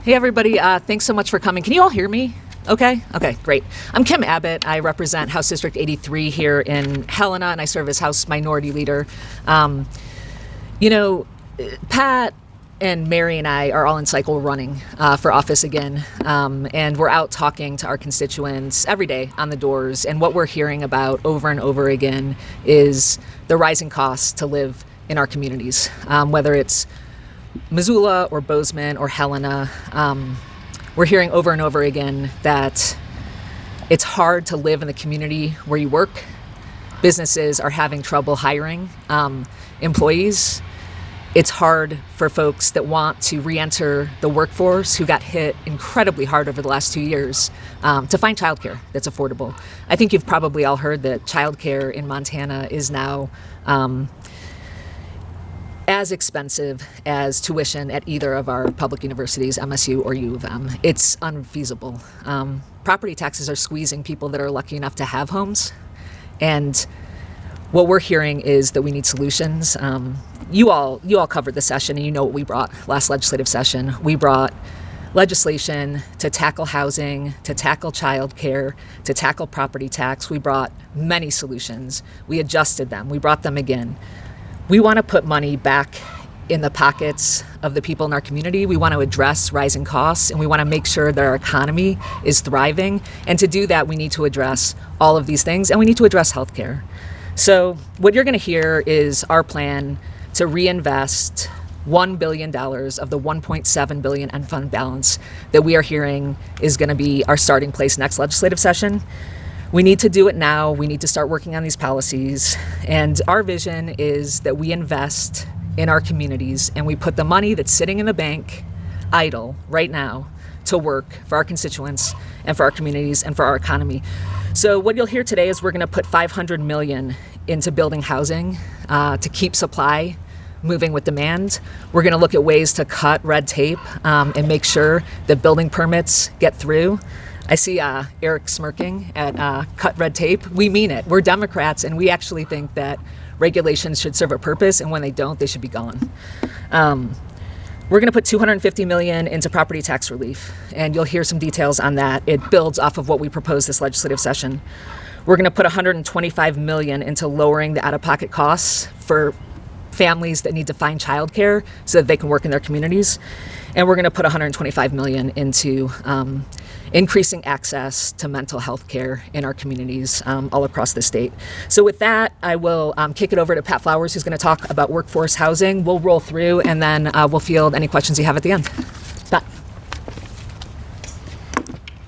Hey everybody, thanks so much for coming. Can you all hear me? Okay, great. I'm Kim Abbott. I represent House District 83 here in Helena, and I serve as House Minority Leader. Pat and Mary and I are all in cycle running for office again, and we're out talking to our constituents every day on the doors, and what we're hearing about over and over again is the rising costs to live in our communities, whether it's Missoula or Bozeman or Helena. We're hearing over and over again that it's hard to live in the community where you work. Businesses are having trouble hiring employees. It's hard for folks that want to re-enter the workforce who got hit incredibly hard over the last 2 years to find childcare that's affordable. I think you've probably all heard that childcare in Montana is now as expensive as tuition at either of our public universities, MSU or U of M. It's unfeasible. Property taxes are squeezing people that are lucky enough to have homes. And what we're hearing is that we need solutions. You all covered the session, and you know what we brought last legislative session. We brought legislation to tackle housing, to tackle childcare, to tackle property tax. We brought many solutions. We adjusted them. We brought them again. We want to put money back in the pockets of the people in our community. We want to address rising costs, and we want to make sure that our economy is thriving. And to do that, we need to address all of these things, and we need to address healthcare. So what you're going to hear is our plan to reinvest $1 billion of the $1.7 billion end fund balance that we are hearing is going to be our starting place next legislative session. We need to do it now. We need to start working on these policies. And our vision is that we invest in our communities and we put the money that's sitting in the bank idle right now to work for our constituents and for our communities and for our economy. So what you'll hear today is we're going to put $500 million into building housing to keep supply moving with demand. We're going to look at ways to cut red tape and make sure that building permits get through. I see Eric smirking at cut red tape. We mean it. We're Democrats, and we actually think that regulations should serve a purpose, and when they don't, they should be gone. We're going to put $250 million into property tax relief, and you'll hear some details on that. It builds off of what we proposed this legislative session. We're going to put $125 million into lowering the out-of-pocket costs for families that need to find childcare so that they can work in their communities. And we're going to put $125 million into increasing access to mental health care in our communities all across the state. So with that, I will kick it over to Pat Flowers, who's going to talk about workforce housing. We'll roll through, and then we'll field any questions you have at the end. Pat.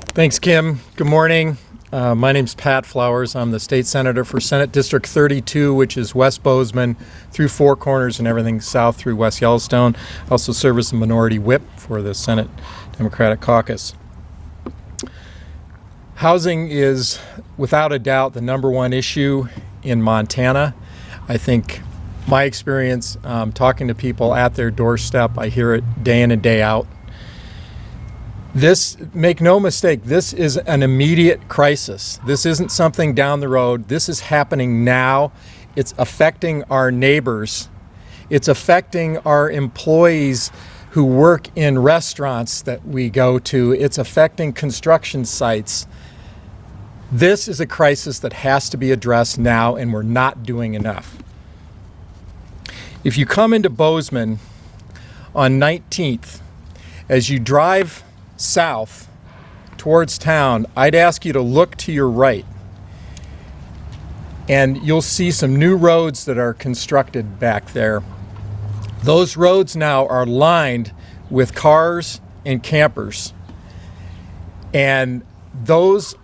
Thanks, Kim. Good morning. My name's Pat Flowers. I'm the state senator for Senate District 32, which is West Bozeman through Four Corners and everything south through West Yellowstone. I also serve as the minority whip for the Senate Democratic Caucus. Housing is, without a doubt, the number one issue in Montana. I think my experience talking to people at their doorstep, I hear it day in and day out. This, make no mistake, this is an immediate crisis. This isn't something down the road. This is happening now. It's affecting our neighbors. It's affecting our employees who work in restaurants that we go to. It's affecting construction sites. This is a crisis that has to be addressed now, and we're not doing enough. If you come into Bozeman on 19th, as you drive south towards town, I'd ask you to look to your right, and you'll see some new roads that are constructed back there. Those roads now are lined with cars and campers, and those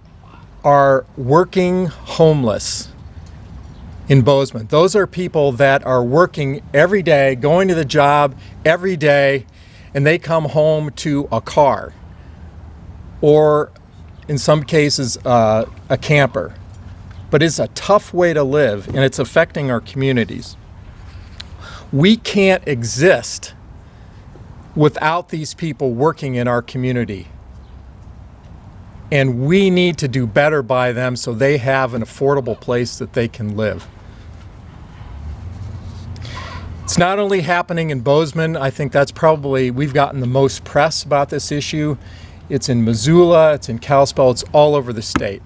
are working homeless in Bozeman. Those are people that are working every day, going to the job every day, and they come home to a car, or in some cases a camper. But it's a tough way to live, and it's affecting our communities. We can't exist without these people working in our community. And we need to do better by them so they have an affordable place that they can live. It's not only happening in Bozeman. I think that's probably, we've gotten the most press about this issue. It's in Missoula, it's in Kalispell, it's all over the state.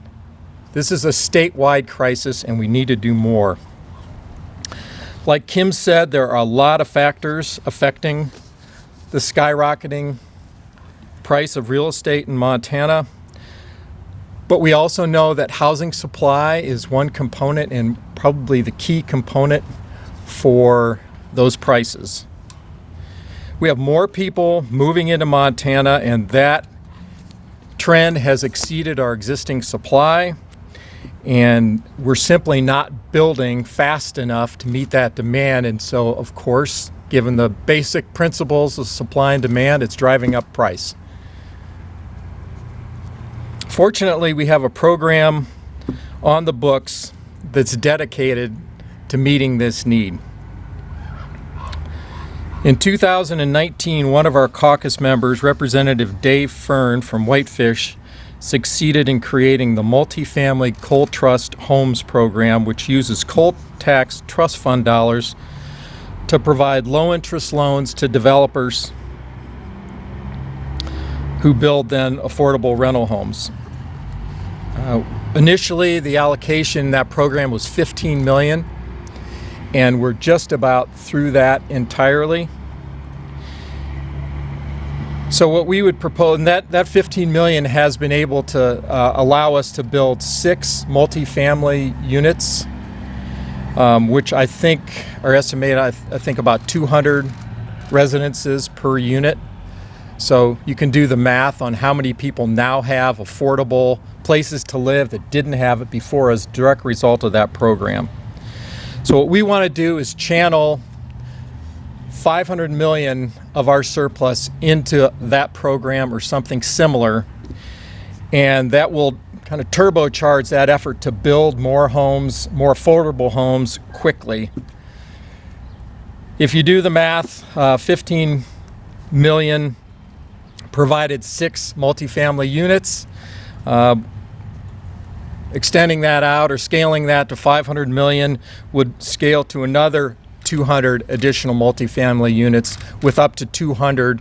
This is a statewide crisis and we need to do more. Like Kim said, there are a lot of factors affecting the skyrocketing price of real estate in Montana. But we also know that housing supply is one component and probably the key component for those prices. We have more people moving into Montana, and that trend has exceeded our existing supply, and we're simply not building fast enough to meet that demand. And so, of course, given the basic principles of supply and demand, it's driving up price. Fortunately, we have a program on the books that's dedicated to meeting this need. In 2019, one of our caucus members, Representative Dave Fern from Whitefish, succeeded in creating the Multifamily Coal Trust Homes program, which uses coal tax trust fund dollars to provide low-interest loans to developers who build then affordable rental homes. Initially, the allocation in that program was $15 million, and we're just about through that entirely. So what we would propose, and that $15 million has been able to allow us to build 6 multifamily units, which I think are estimated, I think about 200 residences per unit. So you can do the math on how many people now have affordable places to live that didn't have it before as a direct result of that program. So what we want to do is channel $500 million of our surplus into that program or something similar, and that will kind of turbocharge that effort to build more homes, more affordable homes quickly. If you do the math, 15 million provided 6 multifamily units. Extending that out or scaling that to 500 million would scale to another 200 additional multifamily units with up to 200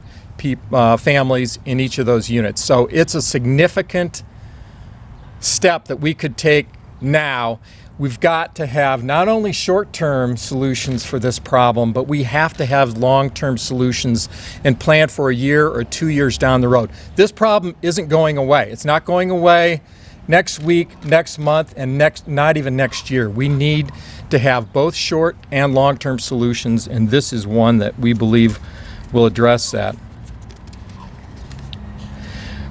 families in each of those units. So it's a significant step that we could take now. We've got to have not only short-term solutions for this problem, but we have to have long-term solutions and plan for a year or 2 years down the road. This problem isn't going away. It's not going away next week, next month, and not even next year. We need to have both short and long-term solutions, and this is one that we believe will address that.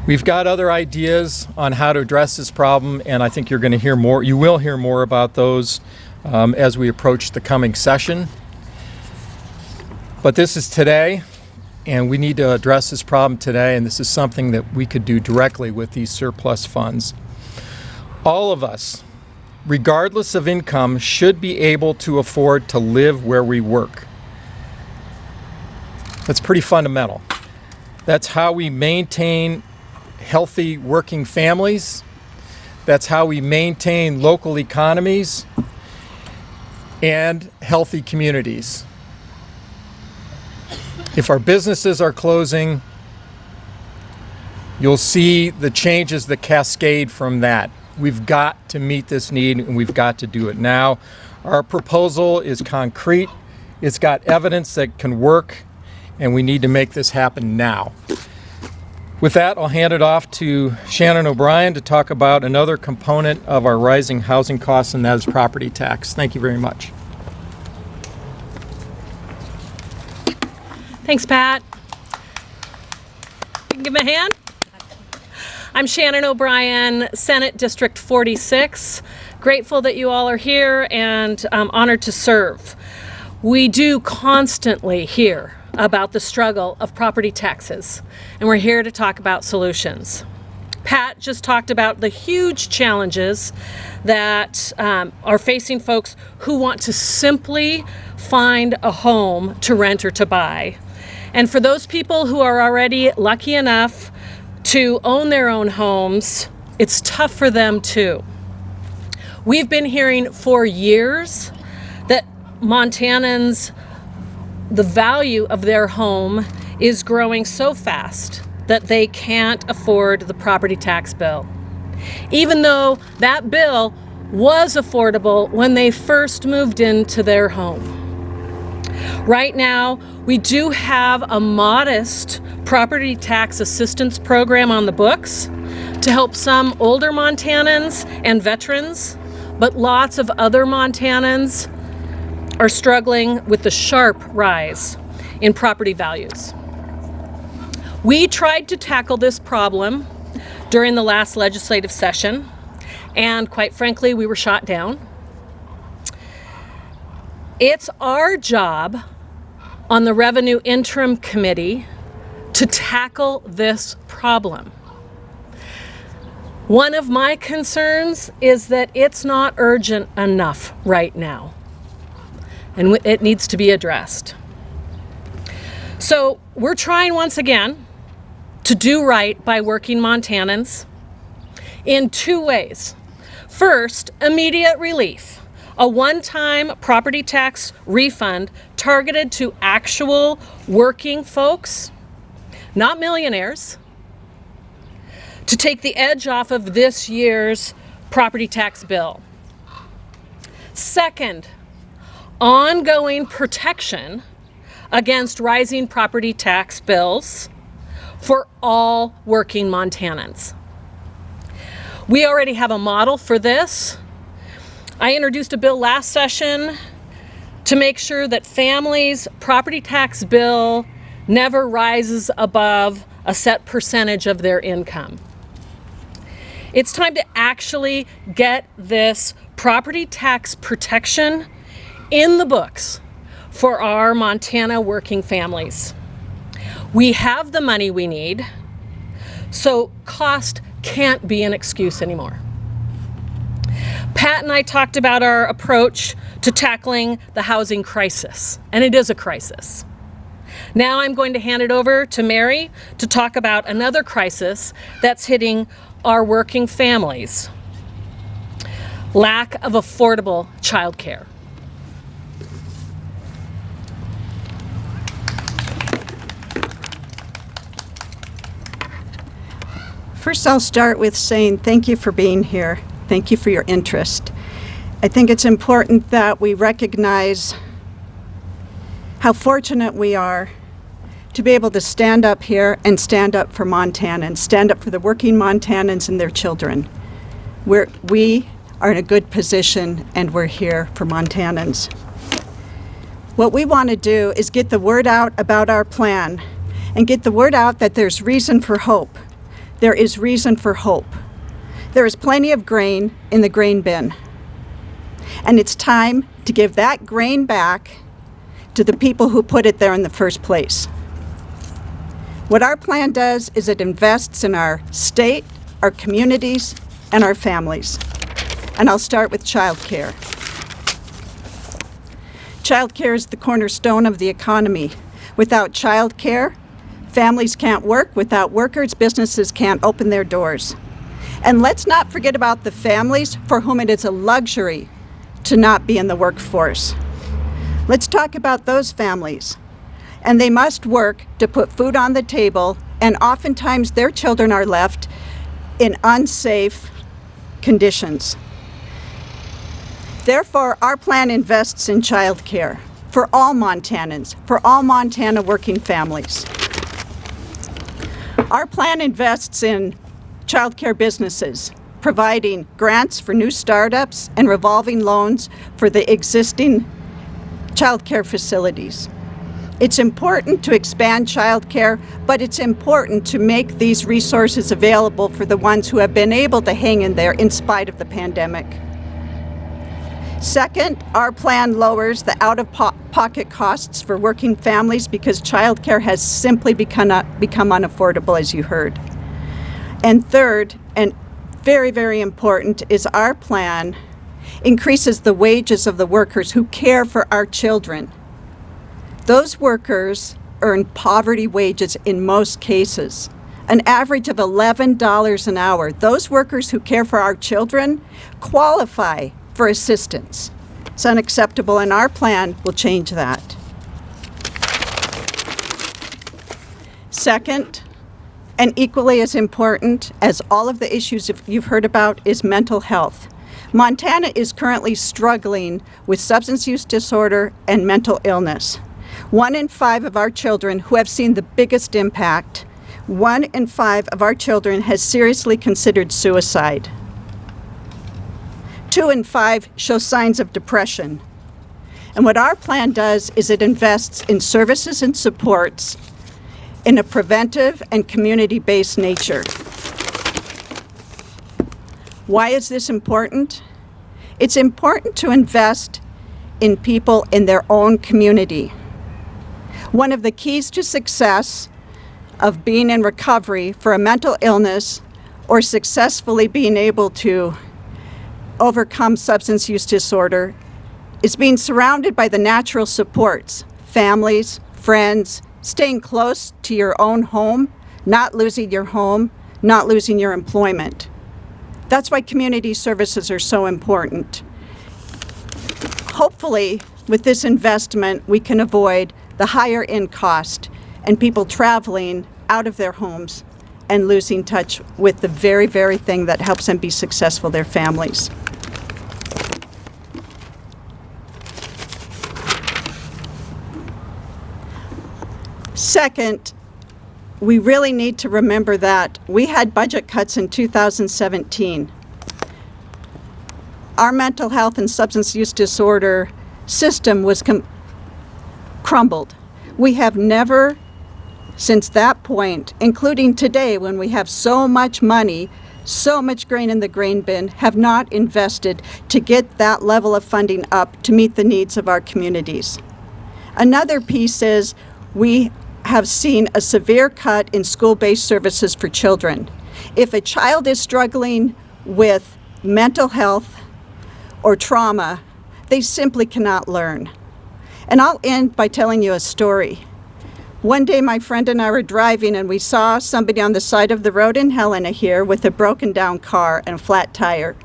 We've got other ideas on how to address this problem, and I think you're going to hear more. You will hear more about those as we approach the coming session. But this is today, and we need to address this problem today, and this is something that we could do directly with these surplus funds. All of us, regardless of income, should be able to afford to live where we work. That's pretty fundamental. That's how we maintain healthy working families. That's how we maintain local economies and healthy communities. If our businesses are closing, you'll see the changes that cascade from that. We've got to meet this need, and we've got to do it now. Our proposal is concrete. It's got evidence that can work, and we need to make this happen now. With that, I'll hand it off to Shannon O'Brien to talk about another component of our rising housing costs, and that is property tax. Thank you very much. Thanks, Pat. You can give me a hand. I'm Shannon O'Brien, Senate District 46. Grateful that you all are here and honored to serve. We do constantly hear about the struggle of property taxes, and we're here to talk about solutions. Pat just talked about the huge challenges that are facing folks who want to simply find a home to rent or to buy. And for those people who are already lucky enough to own their own homes, it's tough for them too. We've been hearing for years that Montanans the value of their home is growing so fast that they can't afford the property tax bill, even though that bill was affordable when they first moved into their home. Right now, we do have a modest property tax assistance program on the books to help some older Montanans and veterans, but lots of other Montanans are struggling with the sharp rise in property values. We tried to tackle this problem during the last legislative session, and quite frankly, we were shot down. It's our job on the Revenue Interim Committee to tackle this problem. One of my concerns is that it's not urgent enough right now, and it needs to be addressed. So we're trying once again to do right by working Montanans in two ways. First, immediate relief, a one-time property tax refund targeted to actual working folks, not millionaires, to take the edge off of this year's property tax bill. Second, ongoing protection against rising property tax bills for all working Montanans. We already have a model for this. I introduced a bill last session to make sure that families' property tax bill never rises above a set percentage of their income. It's time to actually get this property tax protection in the books for our Montana working families. We have the money we need, so cost can't be an excuse anymore. Pat and I talked about our approach to tackling the housing crisis, and it is a crisis. Now I'm going to hand it over to Mary to talk about another crisis that's hitting our working families: lack of affordable childcare. First, I'll start with saying thank you for being here. Thank you for your interest. I think it's important that we recognize how fortunate we are to be able to stand up here and stand up for Montanans, stand up for the working Montanans and their children. We are in a good position, and we're here for Montanans. What we want to do is get the word out about our plan and get the word out that there's reason for hope. There is reason for hope. There is plenty of grain in the grain bin. And it's time to give that grain back to the people who put it there in the first place. What our plan does is it invests in our state, our communities, and our families. And I'll start with childcare. Childcare is the cornerstone of the economy. Without childcare, families can't work. Without workers, businesses can't open their doors. And let's not forget about the families for whom it is a luxury to not be in the workforce. Let's talk about those families. And they must work to put food on the table, and oftentimes their children are left in unsafe conditions. Therefore, our plan invests in childcare for all Montanans, for all Montana working families. Our plan invests in childcare businesses, providing grants for new startups and revolving loans for the existing childcare facilities. It's important to expand childcare, but it's important to make these resources available for the ones who have been able to hang in there in spite of the pandemic. Second, our plan lowers the out-of-pocket costs for working families because childcare has simply become unaffordable, as you heard. And third, and very, very important, is our plan increases the wages of the workers who care for our children. Those workers earn poverty wages in most cases, an average of $11 an hour. Those workers who care for our children qualify for assistance. It's unacceptable, and our plan will change that. Second, and equally as important as all of the issues you've heard about, is mental health. Montana is currently struggling with substance use disorder and mental illness. 1 in 5 of our children who have seen the biggest impact, 1 in 5 of our children has seriously considered suicide. 2 in 5 show signs of depression. And what our plan does is it invests in services and supports in a preventive and community-based nature. Why is this important? It's important to invest in people in their own community. One of the keys to success of being in recovery for a mental illness or successfully being able to overcome substance use disorder is being surrounded by the natural supports, families, friends, staying close to your own home, not losing your home, not losing your employment. That's why community services are so important. Hopefully, with this investment, we can avoid the higher end cost and people traveling out of their homes and losing touch with the very, very thing that helps them be successful, their families. Second, we really need to remember that we had budget cuts in 2017. Our mental health and substance use disorder system was crumbled. We have never, since that point, including today when we have so much money, so much grain in the grain bin, have not invested to get that level of funding up to meet the needs of our communities. Another piece is we have seen a severe cut in school-based services for children. If a child is struggling with mental health or trauma, they simply cannot learn. And I'll end by telling you a story. One day my friend and I were driving and we saw somebody on the side of the road in Helena here with a broken down car and a flat tire.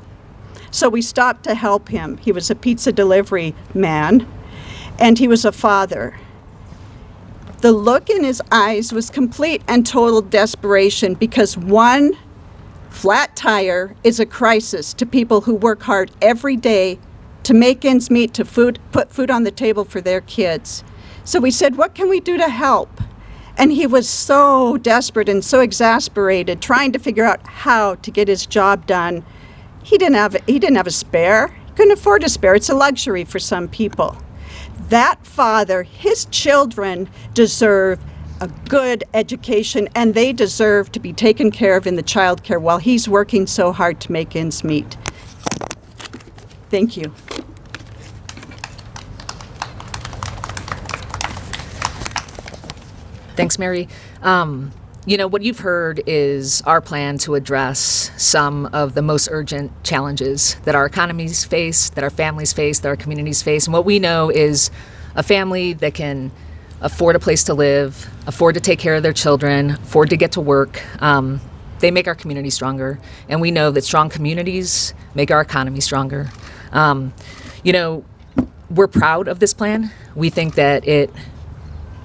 So we stopped to help him. He was a pizza delivery man and he was a father. The look in his eyes was complete and total desperation because one flat tire is a crisis to people who work hard every day to make ends meet, to put food on the table for their kids. So we said, what can we do to help? And he was so desperate and so exasperated, trying to figure out how to get his job done. He didn't have a spare. He couldn't afford a spare. It's a luxury for some people. That father, his children deserve a good education and they deserve to be taken care of in the child care while he's working so hard to make ends meet. Thank you. Thanks, Mary. What you've heard is our plan to address some of the most urgent challenges that our economies face, that our families face, that our communities face. And what we know is a family that can afford a place to live, afford to take care of their children, afford to get to work, they make our community stronger. And we know that strong communities make our economy stronger. We're proud of this plan. We think that it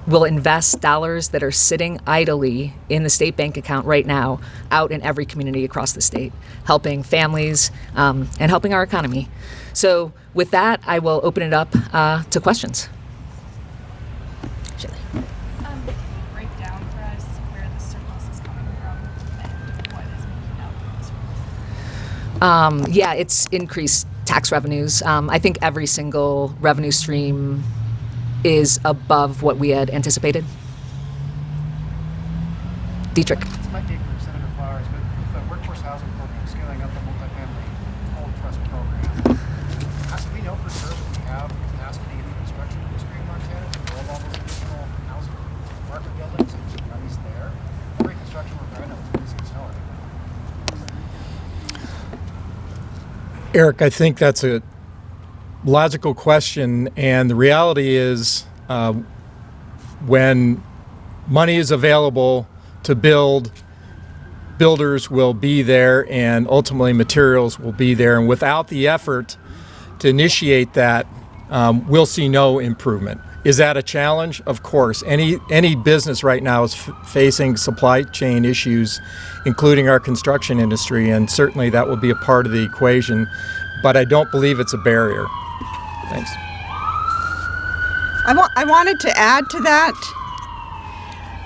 will invest dollars that are sitting idly in the state bank account right now out in every community across the state, helping families and helping our economy. So with that, I will open it up to questions. Shelley. Can you break down for us where the surplus is coming from and what is making up the surplus? It's increased tax revenues. I think every single revenue stream is above what we had anticipated. Dietrich. This might be for Senator Flowers, but with the workforce housing program, scaling up the multifamily whole trust program, how do we know for sure that we have capacity in the construction industry in Montana to build all those additional housing apartment buildings and money's there? Every construction we're going to is accelerating. Eric, I think that's a logical question, and the reality is when money is available to build, builders will be there and ultimately materials will be there, and without the effort to initiate that, we'll see no improvement. Is that a challenge? Of course. Any business right now is facing supply chain issues, including our construction industry, and certainly that will be a part of the equation, but I don't believe it's a barrier. Thanks. I wanted to add to that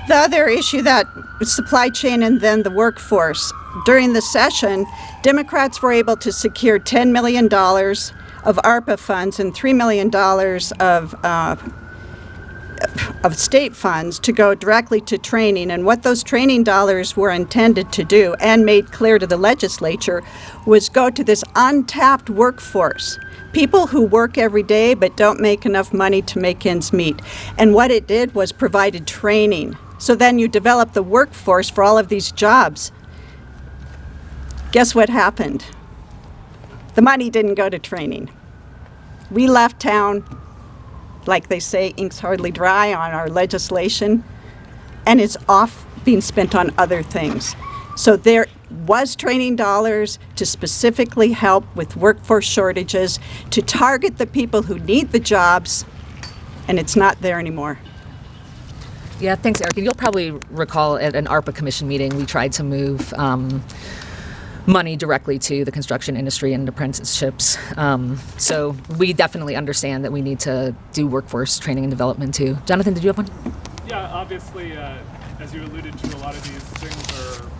the other issue, that supply chain and then the workforce. During the session, Democrats were able to secure $10 million of ARPA funds and $3 million of state funds to go directly to training. And what those training dollars were intended to do, and made clear to the legislature, was go to this untapped workforce. People who work every day but don't make enough money to make ends meet. And what it did was provided training. So then you develop the workforce for all of these jobs. Guess what happened? The money didn't go to training. We left town, like they say, ink's hardly dry on our legislation, and it's off being spent on other things. So there was training dollars to specifically help with workforce shortages, to target the people who need the jobs, and it's not there anymore. Yeah, thanks, Eric. And you'll probably recall at an ARPA commission meeting, we tried to move money directly to the construction industry and apprenticeships. So we definitely understand that we need to do workforce training and development too. Jonathan, did you have one? Yeah, obviously, as you alluded to, a lot of these things are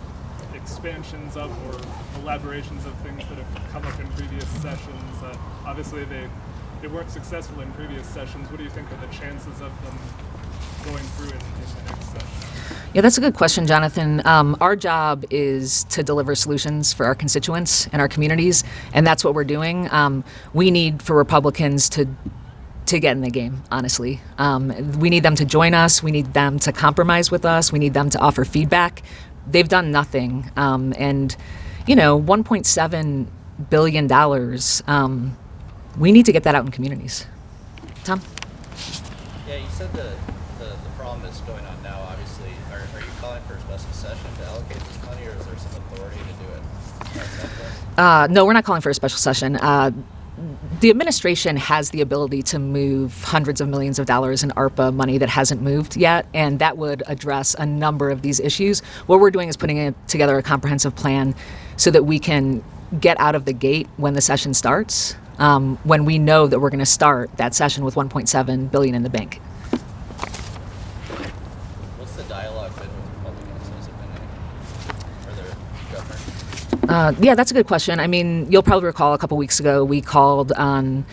expansions of or elaborations of things that have come up in previous sessions. Obviously, they weren't successful in previous sessions. What do you think are the chances of them going through in the next session? Yeah, that's a good question, Jonathan. Our job is to deliver solutions for our constituents and our communities, and that's what we're doing. We need for Republicans to get in the game, honestly. We need them to join us. We need them to compromise with us. We need them to offer feedback. They've done nothing. And, $1.7 billion, we need to get that out in communities. Tom? Yeah, you said the problem is going on now, obviously. Are you calling for a special session to allocate this money, or is there some authority to do it? No, we're not calling for a special session. The administration has the ability to move hundreds of millions of dollars in ARPA money that hasn't moved yet, and that would address a number of these issues. What we're doing is putting together a comprehensive plan so that we can get out of the gate when the session starts, when we know that we're going to start that session with $1.7 billion in the bank. What's the dialogue been with Republicans? Has it been any? Or their governor? Yeah, that's a good question. I mean, you'll probably recall a couple weeks ago we called on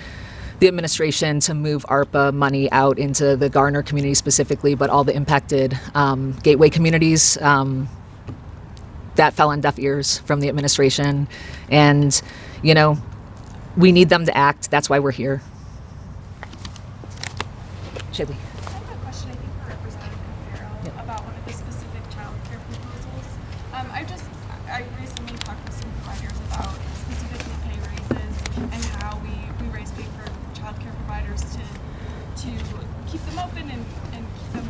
the administration to move ARPA money out into the Garner community specifically, but all the impacted gateway communities. That fell on deaf ears from the administration. And, we need them to act. That's why we're here. Shidley. I have a question, I think, for Representative Caferro about one of the specific child care proposals. I recently talked with some providers about specifically pay raises and how we raise pay for child care providers to keep them open and keep them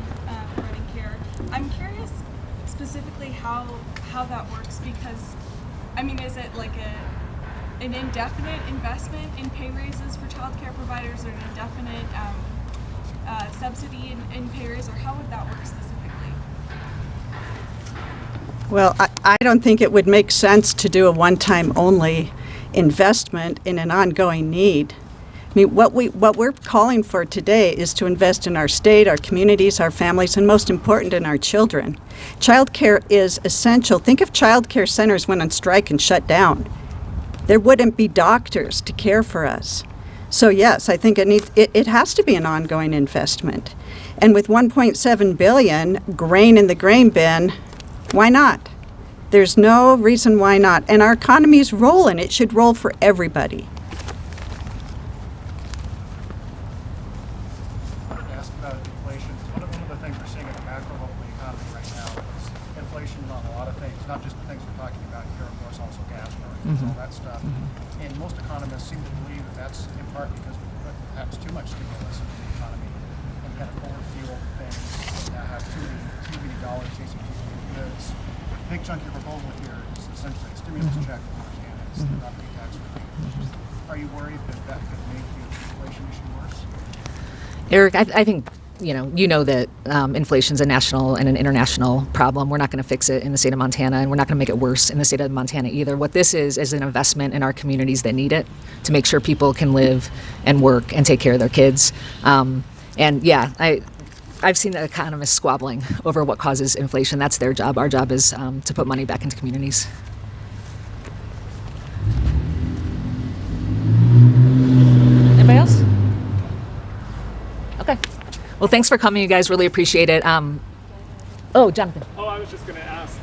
providing care. I'm curious specifically how that works, because, is it like an indefinite investment in pay raises for child care providers, or an indefinite subsidy in pay raise, or how would that work specifically? Well, I don't think it would make sense to do a one-time only investment in an ongoing need. What we're calling for today is to invest in our state, our communities, our families, and most important, in our children. Child care is essential. Think if child care centers went on strike and shut down. There wouldn't be doctors to care for us. So yes, I think it has to be an ongoing investment. And with $1.7 billion grain in the grain bin, why not? There's no reason why not. And our economy is rolling. It should roll for everybody. I wanted to ask about inflation. One of the things we're seeing in the macro level economy right now is inflation on a lot of things, not just the things we're talking about here, of course, also gas prices, all that stuff. And most economists seem to believe that that's in part because we put perhaps too much stimulus into the economy and kind of overfuel things, and now have too many dollars chasing people with goods. A big chunk of your proposal here is essentially a stimulus check for Montana. It's not a tax relief. Are you worried that could make the inflation issue worse? Eric, I think you know that inflation's a national and an international problem. We're not going to fix it in the state of Montana, and we're not going to make it worse in the state of Montana either. What this is an investment in our communities that need it to make sure people can live and work and take care of their kids. And yeah, I've seen the economists squabbling over what causes inflation. That's their job. Our job is to put money back into communities. Anybody else? Okay. Well, thanks for coming, you guys. Really appreciate it. Oh, Jonathan. Oh, I was just going to ask,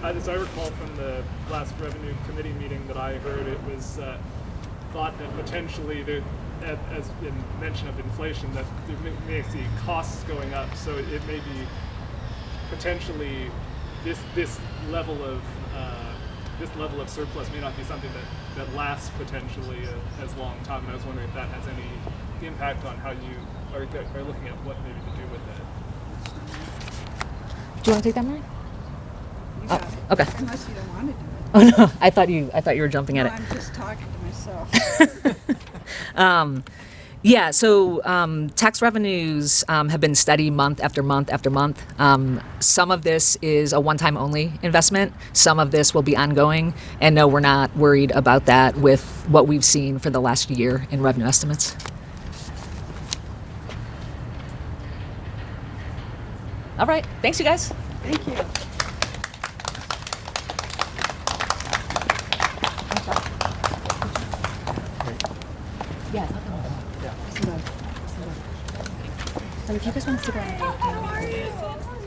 as I recall from the last Revenue Committee meeting that I heard, it was thought that potentially, as in mention of inflation, that you may see costs going up, so it may be potentially this level of surplus may not be something that lasts potentially as long time. And I was wondering if that has any impact on how you are looking at what maybe to do with that. Do you want to take that, Mary? You got it. Okay. Unless you don't want to do it. Oh no, I thought you were jumping at it. I'm just talking to myself. Yeah, so tax revenues have been steady month after month after month. Some of this is a one-time only investment. Some of this will be ongoing. And no, we're not worried about that with what we've seen for the last year in revenue estimates. All right. Thanks, you guys. Thank you. Yeah. So if you guys want to stick around.